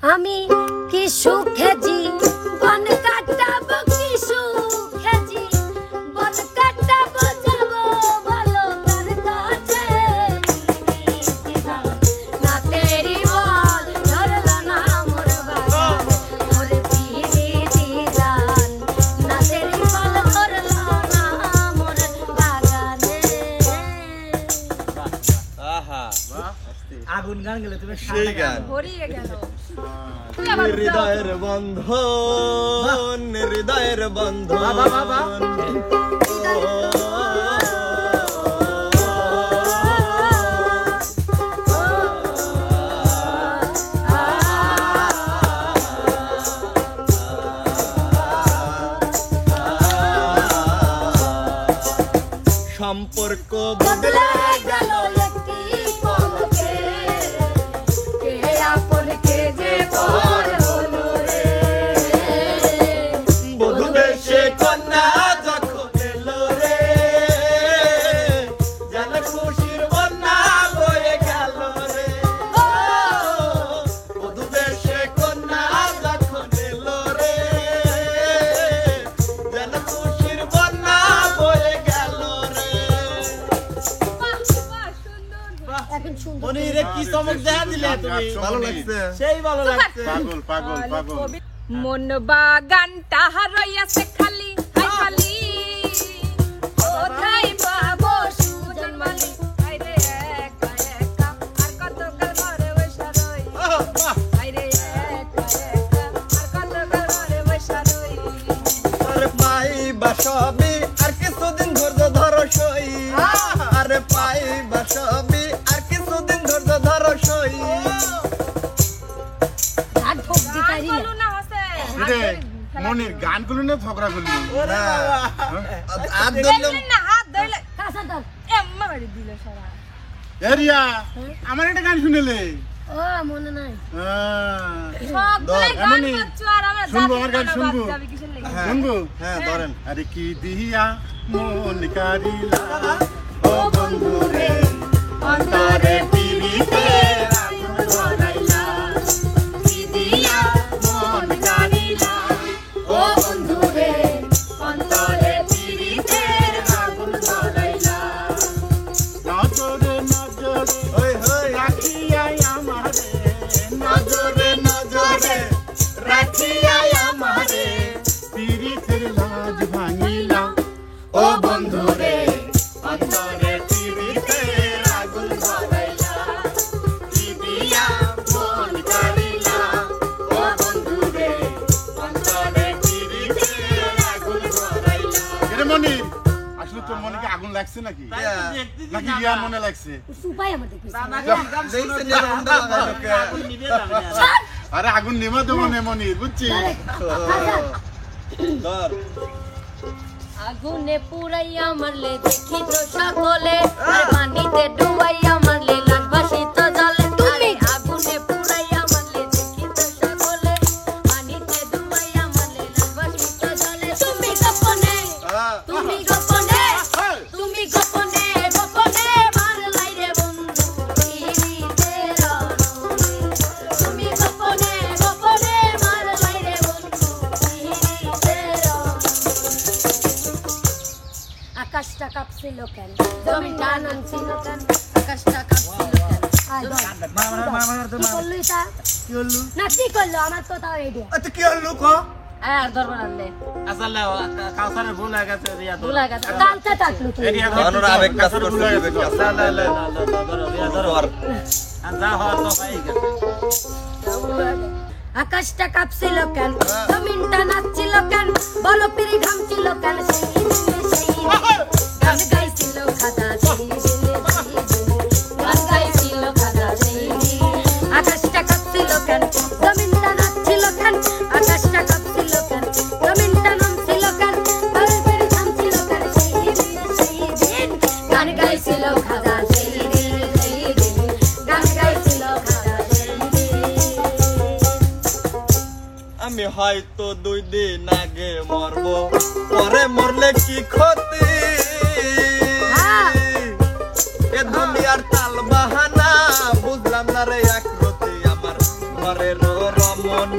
আমি কি সুখে জীবন কাটাবো, কি সুখে জীবন কাটাবো, যাবো ভালো তার কাছে। না তেরি বল ধরলো না মোর বাগান, মোর পিরিতি জান। না তেরি বল ধরলো না মোর বাগানে। আহা আগুন গান গেলে তুমি সেই গান ভরিয়ে গেল। হৃদয়ের বন্ধন, হৃদয়ের বন্ধন। বাবা, বাবা। সম্পর্ক বদলে গেল একটি পলকে, কে আপন কে যে পর হলো রে। বধূ বেশে কন্যা যখন এলো রে, যেন খুশির বন্যা বয়ে গেল রে। ও বধূ বেশে কন্যা যখন এলো রে, যেন খুশির বন্যা বয়ে গেল রে। এখন সুন্দর মনিরে কি চমক দেখা দিলে তুমি, ভালো লাগছে? সেই ভালো লাগছে। পাগল পাগল পাগল মন বাগানটা হারাইয়াছে খালি, হাই খালি। কোথায় পাবো সুজন মালি, হাই রে একা একা, আর কতকাল ঘরে বসে রই। হাই রে একা একা, আর কতকাল ঘরে বসে রই। আরে পাইবা সবই আর কিছুদিন ধৈর্য ধরো সই। আরে পাইবা সবই আর কিছুদিন ধৈর্য ধরো সই। হাত ঠোক দিতে দিলে বলো না হসে, রে মনির গান গুলো না ঝগড়া করলি ওরে বাবা। আর ধরলে না হাত ধরলে কাঁচা দাও। এম্মা মারি দিল সারা। এরিয়া আমার একটা গান শুনেলে ও মনে নাই। সবগুলাই গান এমনই। করছো আর আমরা শুনবো, জাতি আমার গান না শুনবো। বাদ যাবে কিসের লেগে? শুনবো হ্যাঁ ধরেন। আরে কি দিয়া মন কারিলা ও বন্ধু রে অন্তরে পিরিতে আগুন ধরাইলা, কি দিয়া মন কারিলা ও বন্ধু রে অন্তরে পিরিতে আগুন ধরাইলা। নজরে নজরে হই হই রাখিয়া আমারে, নজরে নজরে রাখিয়া আমারে, পিরিতের লাজ ভাঙিলা। ও বন্ধু রে অন্তরে পিরিতে আগুন ধরাইলা, কি দিয়া মন কারিলা। ও বন্ধু রে অন্তরে পিরিতে আগুন ধরাইলা। এরে মনির, আসলে তোর মনে কি আগুন লাগছে নাকি, নাকি রিয়ার মনে লাগছে? সুপাই আমাদের কিছু দেখছেন না হুন্ডা লাগাইলো কে? আরে আগুন নেমা দেবো নে মনির, বুঝছিস? ধর আগুনে পুরাইয়া মারলে দেখি তো সকলে, আর পানিতে ডুবাইয়া মারলে লাগবাসি তো জলে। তুমি আগুনে পুরাইয়া মারলে দেখি তো সকলে, পানিতে ডুবাইয়া মারলে লাগবাসি তো জলে। তুমি গোপনে, তুমি গোপনে, তুমি গোপনে গোপনে মারলাই রে বন্ধু পিরিতের আগুনে। তুমি গোপনে গোপনে মারলাই রে বন্ধু পিরিতের আগুনে। আকাশটা কাঁপছিল কেন, জমিটা নামছিল কেন, আকাশটা কাঁপছিল কেন। আয় বল, কি করলো এটা? কি হলো? না কি করলো? আমার তো তাও আইডিয়া। আচ্ছা কি হলো ক? আর ধরবো আনলে আসলে কাউসারের ভুল হয়ে গেছে রিয়া তো। ভুলা গেছে, কালটা থাকলো তো। এরিয়া ধর আবেগ কাজ করছে ধরো রিয়া ধরো। ধর আর যা হওয়ার তো হয়ে গেছে। আকাশটা কাঁপছিল কেন, জমিনটা নাচছিল কেন, বলো পিরি ঘামছিল কেন, সেই দিনে সেই দিনে গান গাইছিল খাদা, সেই দিনে সেই দিনে গান গাইছিল খাদা, সেই দিনে। আকাশটা কাঁপছিল কেন, জমিনটা নাচছিল কেন, আকাশটা কাঁপছিল কেন, জমিনটা নাচছিল কেন, বলো পিরি ঘামছিল কেন, সেই দিনে সেই দিন গান গাইছিল খাদা, সেই দিনে সেই দিন গান গাইছিল খাদা, সেই দিন। আমি হয়তো 2 দিন আগে মরবো, পরে মরলে কি ক্ষতি? এ দুনিয়ার তাল বাহানা বুঝলাম না রে, এক রতি আমার ঘরের রমন